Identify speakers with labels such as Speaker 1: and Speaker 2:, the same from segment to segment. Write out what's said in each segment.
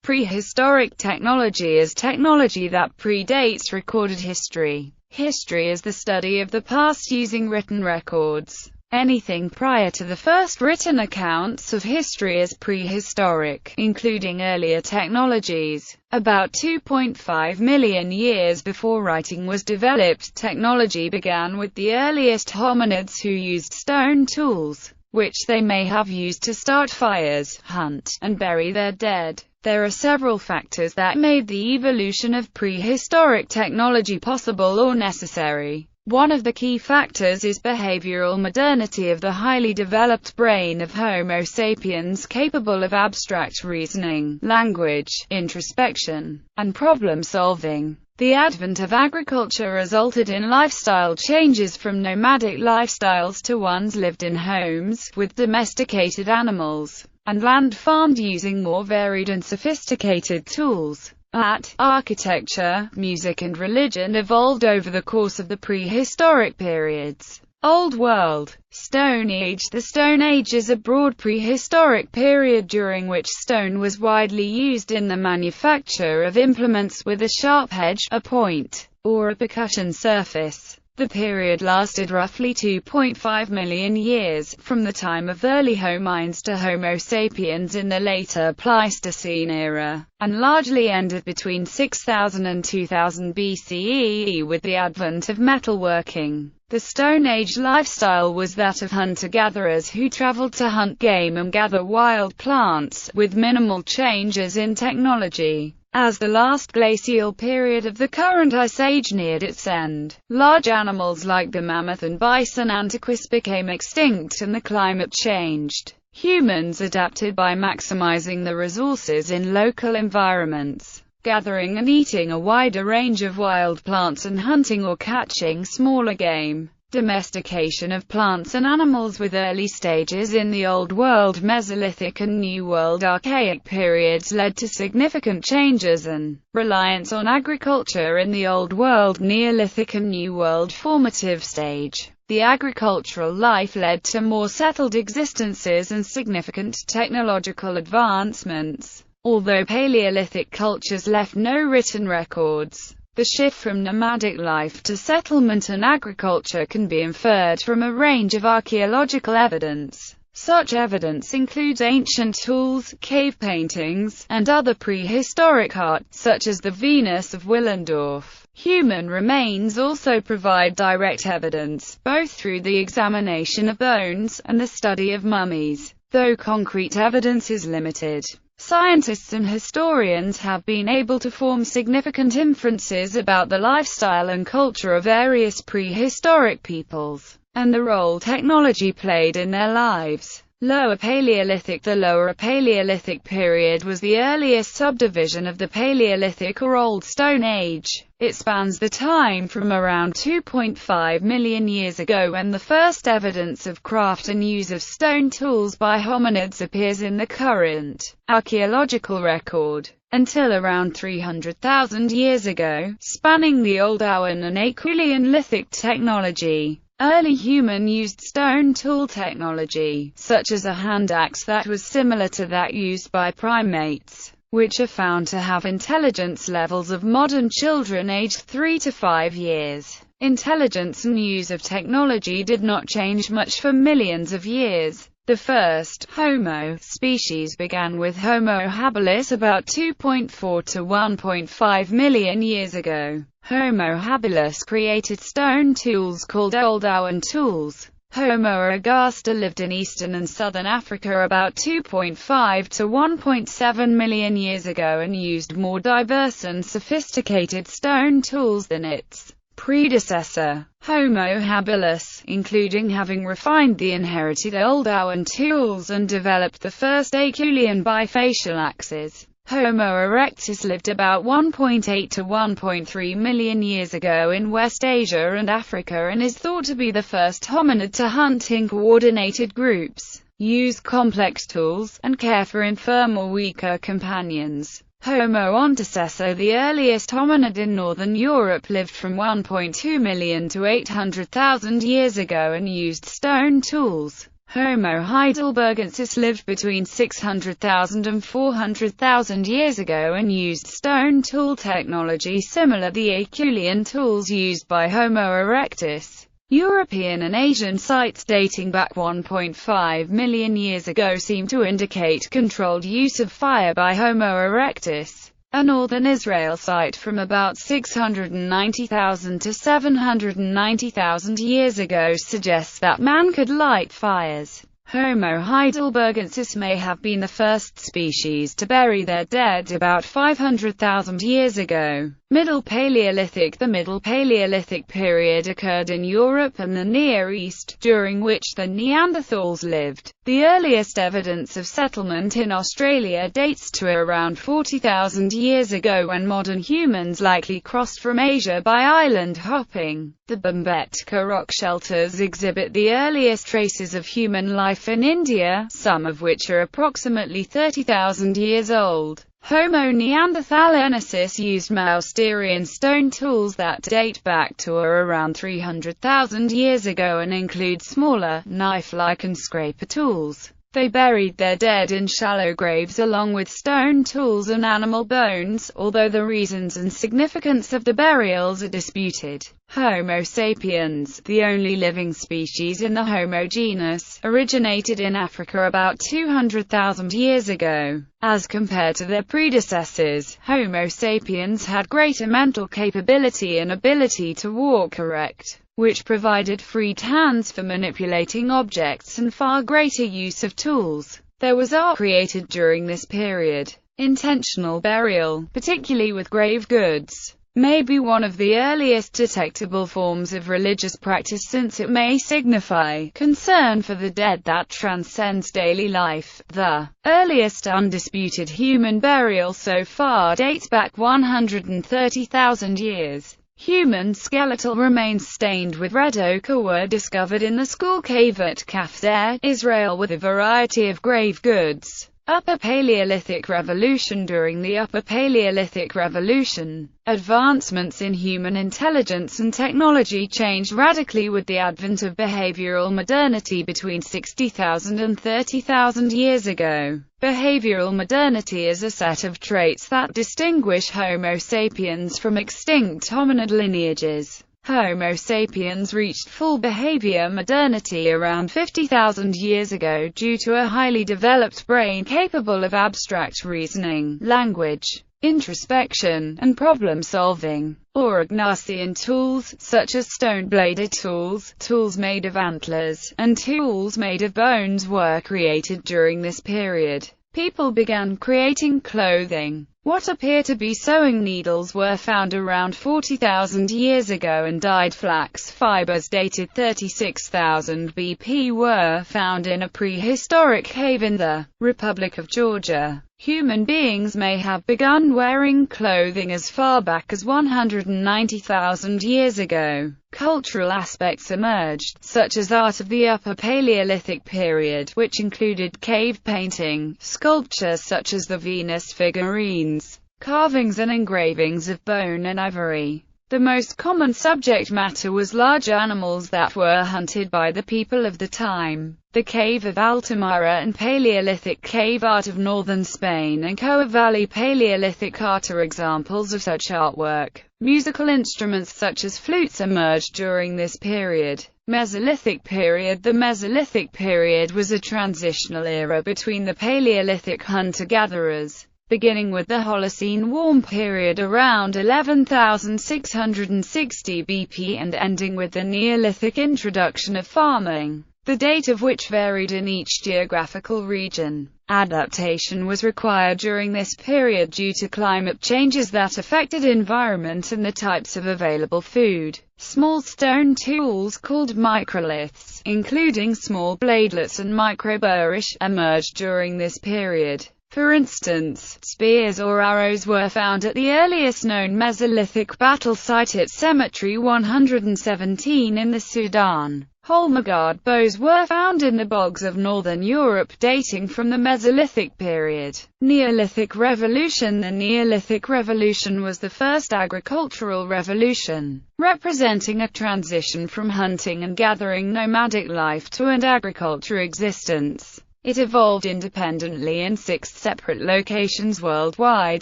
Speaker 1: Prehistoric technology is technology that predates recorded history. History is the study of the past using written records. Anything prior to the first written accounts of history is prehistoric, including earlier technologies. About 2.5 million years before writing was developed, technology began with the earliest hominids who used stone tools, which they may have used to start fires, hunt, and bury their dead. There are several factors that made the evolution of prehistoric technology possible or necessary. One of the key factors is behavioral modernity of the highly developed brain of Homo sapiens, capable of abstract reasoning, language, introspection, and problem-solving. The advent of agriculture resulted in lifestyle changes from nomadic lifestyles to ones lived in homes, with domesticated animals, and land farmed using more varied and sophisticated tools. Architecture, music and religion evolved over the course of the prehistoric periods. Old World, Stone Age. The Stone Age is a broad prehistoric period during which stone was widely used in the manufacture of implements with a sharp edge, a point, or a percussion surface. The period lasted roughly 2.5 million years, from the time of early homines to Homo sapiens in the later Pleistocene era, and largely ended between 6000 and 2000 BCE with the advent of metalworking. The Stone Age lifestyle was that of hunter-gatherers who traveled to hunt game and gather wild plants, with minimal changes in technology. As the last glacial period of the current Ice Age neared its end, large animals like the mammoth and bison antiquus became extinct and the climate changed. Humans adapted by maximizing the resources in local environments, gathering and eating a wider range of wild plants and hunting or catching smaller game. Domestication of plants and animals with early stages in the Old World Mesolithic and New World Archaic periods led to significant changes and reliance on agriculture in the Old World Neolithic and New World formative stage. The agricultural life led to more settled existences and significant technological advancements, although Paleolithic cultures left no written records. The shift from nomadic life to settlement and agriculture can be inferred from a range of archaeological evidence. Such evidence includes ancient tools, cave paintings, and other prehistoric art, such as the Venus of Willendorf. Human remains also provide direct evidence, both through the examination of bones and the study of mummies, though concrete evidence is limited. Scientists and historians have been able to form significant inferences about the lifestyle and culture of various prehistoric peoples, and the role technology played in their lives. Lower Paleolithic. The Lower Paleolithic period was the earliest subdivision of the Paleolithic or Old Stone Age. It spans the time from around 2.5 million years ago, when the first evidence of craft and use of stone tools by hominids appears in the current archaeological record, until around 300,000 years ago, spanning the Oldowan and Equilian technology. Early human used stone tool technology, such as a hand axe that was similar to that used by primates, which are found to have intelligence levels of modern children aged 3 to 5 years. Intelligence and use of technology did not change much for millions of years. The first Homo species began with Homo habilis about 2.4 to 1.5 million years ago. Homo habilis created stone tools called Oldowan tools. Homo ergaster lived in eastern and southern Africa about 2.5 to 1.7 million years ago and used more diverse and sophisticated stone tools than its predecessor, Homo habilis, including having refined the inherited Oldowan tools and developed the first Equilian bifacial axes. Homo erectus lived about 1.8 to 1.3 million years ago in West Asia and Africa and is thought to be the first hominid to hunt in coordinated groups, use complex tools, and care for infirm or weaker companions. Homo antecessor. The earliest hominid in northern Europe lived from 1.2 million to 800,000 years ago and used stone tools. Homo heidelbergensis lived between 600,000 and 400,000 years ago and used stone tool technology similar to the Acheulean tools used by Homo erectus. European and Asian sites dating back 1.5 million years ago seem to indicate controlled use of fire by Homo erectus. A northern Israel site from about 690,000 to 790,000 years ago suggests that man could light fires. Homo heidelbergensis may have been the first species to bury their dead about 500,000 years ago. Middle Paleolithic. The Middle Paleolithic period occurred in Europe and the Near East, during which the Neanderthals lived. The earliest evidence of settlement in Australia dates to around 40,000 years ago, when modern humans likely crossed from Asia by island hopping. The Bhimbetka rock shelters exhibit the earliest traces of human life in India, some of which are approximately 30,000 years old. Homo neanderthalensis used Mousterian stone tools that date back to or around 300,000 years ago and include smaller, knife-like and scraper tools. They buried their dead in shallow graves along with stone tools and animal bones, although the reasons and significance of the burials are disputed. Homo sapiens, the only living species in the Homo genus, originated in Africa about 200,000 years ago. As compared to their predecessors, Homo sapiens had greater mental capability and ability to walk erect, which provided free hands for manipulating objects and far greater use of tools. There was art created during this period. Intentional burial, particularly with grave goods, may be one of the earliest detectable forms of religious practice, since it may signify concern for the dead that transcends daily life. The earliest undisputed human burial so far dates back 130,000 years. Human skeletal remains stained with red ochre were discovered in the Skull Cave at Kafr, Israel, with a variety of grave goods. Upper Paleolithic Revolution. During the Upper Paleolithic Revolution, advancements in human intelligence and technology changed radically with the advent of behavioral modernity between 60,000 and 30,000 years ago. Behavioral modernity is a set of traits that distinguish Homo sapiens from extinct hominid lineages. Homo sapiens reached full behavior modernity around 50,000 years ago due to a highly developed brain capable of abstract reasoning, language, introspection, and problem-solving. Aurignacian tools, such as stone-bladed tools, tools made of antlers, and tools made of bones were created during this period. People began creating clothing. What appear to be sewing needles were found around 40,000 years ago, and dyed flax fibers dated 36,000 BP were found in a prehistoric cave in the Republic of Georgia. Human beings may have begun wearing clothing as far back as 190,000 years ago. Cultural aspects emerged, such as art of the Upper Paleolithic period, which included cave painting, sculpture such as the Venus figurines, carvings and engravings of bone and ivory. The most common subject matter was large animals that were hunted by the people of the time. The Cave of Altamira and Paleolithic cave art of northern Spain and Coa Valley Paleolithic art are examples of such artwork. Musical instruments such as flutes emerged during this period. Mesolithic period. The Mesolithic period was a transitional era between the Paleolithic hunter-gatherers, beginning with the Holocene warm period around 11,660 BP and ending with the Neolithic introduction of farming, the date of which varied in each geographical region. Adaptation was required during this period due to climate changes that affected environment and the types of available food. Small stone tools called microliths, including small bladelets and microburish, emerged during this period. For instance, spears or arrows were found at the earliest known Mesolithic battle site at Cemetery 117 in the Sudan. Holmegard bows were found in the bogs of northern Europe dating from the Mesolithic period. Neolithic Revolution. The Neolithic Revolution was the first agricultural revolution, representing a transition from hunting and gathering nomadic life to an agriculture existence. It evolved independently in 6 separate locations worldwide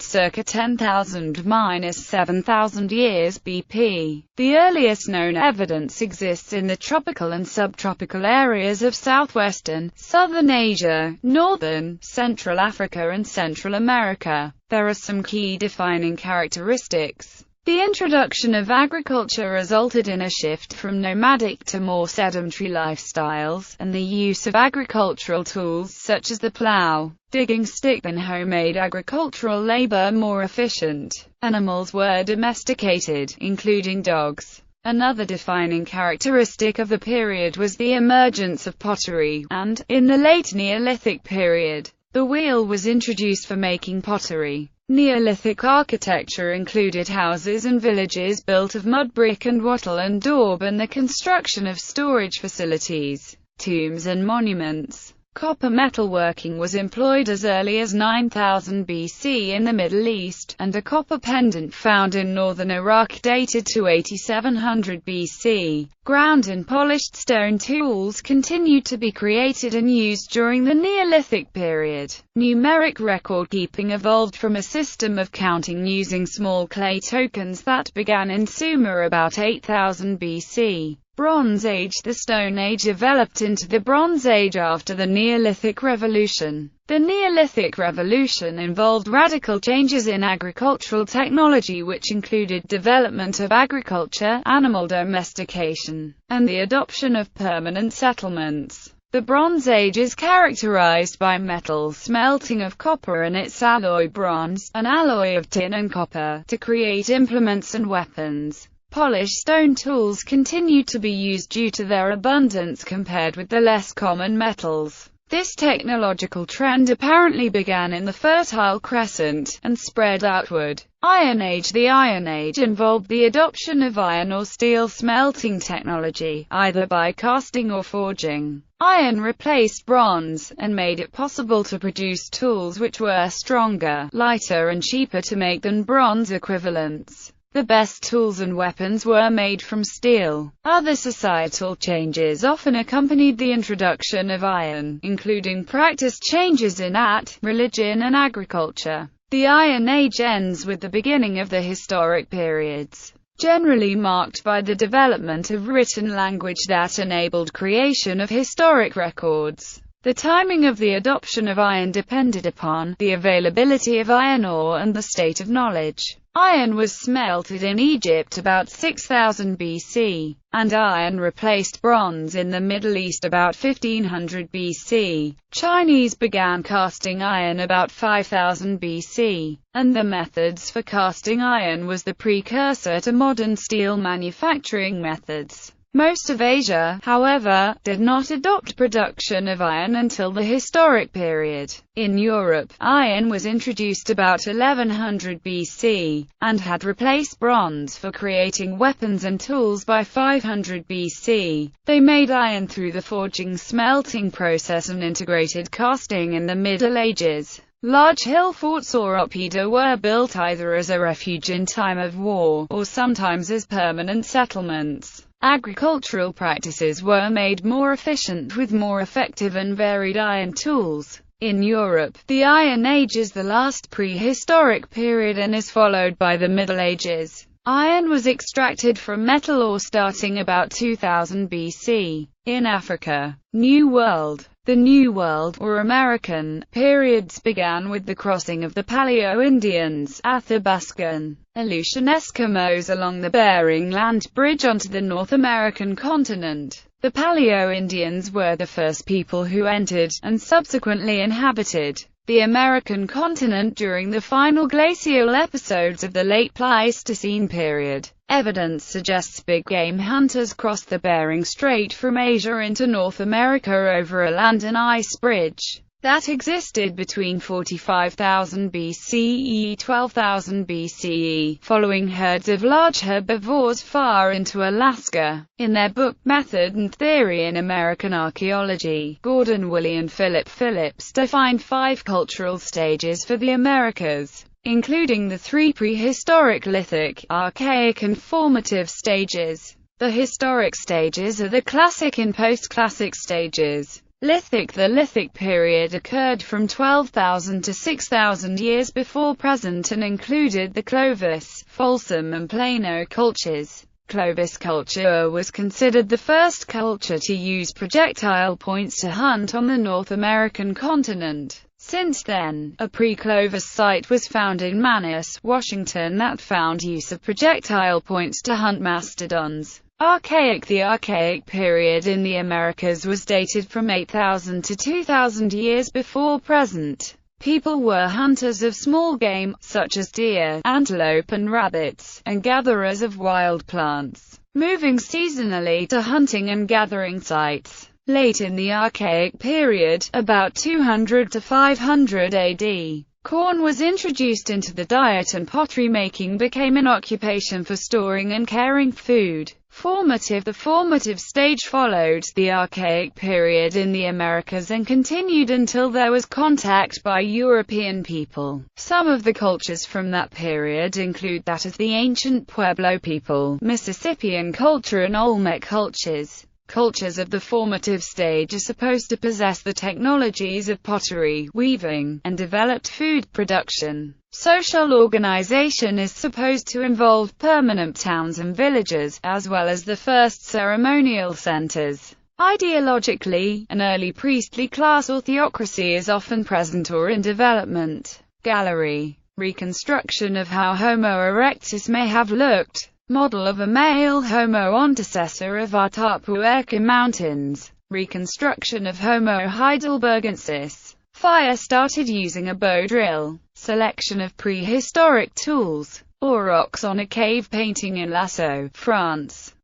Speaker 1: circa 10,000–7,000 years BP. The earliest known evidence exists in the tropical and subtropical areas of southwestern, southern Asia, northern, Central Africa and Central America. There are some key defining characteristics. The introduction of agriculture resulted in a shift from nomadic to more sedentary lifestyles, and the use of agricultural tools such as the plow, digging stick and homemade agricultural labor more efficient. Animals were domesticated, including dogs. Another defining characteristic of the period was the emergence of pottery, and, in the late Neolithic period, the wheel was introduced for making pottery. Neolithic architecture included houses and villages built of mud, brick and wattle and daub, and the construction of storage facilities, tombs and monuments. Copper metalworking was employed as early as 9000 BC in the Middle East, and a copper pendant found in northern Iraq dated to 8700 BC. Ground and polished stone tools continued to be created and used during the Neolithic period. Numeric record-keeping evolved from a system of counting using small clay tokens that began in Sumer about 8000 BC. Bronze Age. The Stone Age developed into the Bronze Age after the Neolithic Revolution. The Neolithic Revolution involved radical changes in agricultural technology which included development of agriculture, animal domestication, and the adoption of permanent settlements. The Bronze Age is characterized by metal smelting of copper and its alloy bronze, an alloy of tin and copper, to create implements and weapons. Polished stone tools continued to be used due to their abundance compared with the less common metals. This technological trend apparently began in the Fertile Crescent, and spread outward. Iron Age. The Iron Age involved the adoption of iron or steel smelting technology, either by casting or forging. Iron replaced bronze, and made it possible to produce tools which were stronger, lighter and cheaper to make than bronze equivalents. The best tools and weapons were made from steel. Other societal changes often accompanied the introduction of iron, including practice changes in art, religion and agriculture. The Iron Age ends with the beginning of the historic periods, generally marked by the development of written language that enabled creation of historic records. The timing of the adoption of iron depended upon the availability of iron ore and the state of knowledge. Iron was smelted in Egypt about 6000 BC, and iron replaced bronze in the Middle East about 1500 BC. Chinese began casting iron about 5000 BC, and the methods for casting iron was the precursor to modern steel manufacturing methods. Most of Asia, however, did not adopt production of iron until the historic period. In Europe, iron was introduced about 1100 BC, and had replaced bronze for creating weapons and tools by 500 BC. They made iron through the forging smelting process and integrated casting in the Middle Ages. Large hill forts or oppida were built either as a refuge in time of war, or sometimes as permanent settlements. Agricultural practices were made more efficient with more effective and varied iron tools. In Europe, the Iron Age is the last prehistoric period and is followed by the Middle Ages. Iron was extracted from metal ore starting about 2000 BC. In Africa, New World. The New World, or American, periods began with the crossing of the Paleo-Indians, Athabascan, Aleutian Eskimos along the Bering Land Bridge onto the North American continent. The Paleo-Indians were the first people who entered, and subsequently inhabited, the American continent during the final glacial episodes of the late Pleistocene period. Evidence suggests big game hunters crossed the Bering Strait from Asia into North America over a land and ice bridge. that existed between 45,000 BCE 12,000 BCE, following herds of large herbivores far into Alaska. In their book Method and Theory in American Archaeology, Gordon William Phillips defined 5 cultural stages for the Americas, including the 3 prehistoric, lithic, archaic and formative stages. The historic stages are the classic and post-classic stages. Lithic. The Lithic period occurred from 12,000 to 6,000 years before present and included the Clovis, Folsom and Plano cultures. Clovis culture was considered the first culture to use projectile points to hunt on the North American continent. Since then, a pre-Clovis site was found in Manaus, Washington that found use of projectile points to hunt mastodons. Archaic. The Archaic period in the Americas was dated from 8,000 to 2,000 years before present. People were hunters of small game, such as deer, antelope and rabbits, and gatherers of wild plants, moving seasonally to hunting and gathering sites. Late in the Archaic period, about 200 to 500 AD, corn was introduced into the diet and pottery making became an occupation for storing and caring food. Formative. The formative stage followed the Archaic period in the Americas and continued until there was contact by European people. Some of the cultures from that period include that of the ancient Pueblo people, Mississippian culture and Olmec cultures. Cultures of the formative stage are supposed to possess the technologies of pottery, weaving, and developed food production. Social organization is supposed to involve permanent towns and villages, as well as the first ceremonial centers. Ideologically, an early priestly class or theocracy is often present or in development. Gallery. Reconstruction of how Homo erectus may have looked. Model of a male Homo antecessor of Atapuerca Mountains. Reconstruction of Homo heidelbergensis. Fire started using a bow drill. Selection of prehistoric tools. Aurochs on a cave painting in Lascaux, France.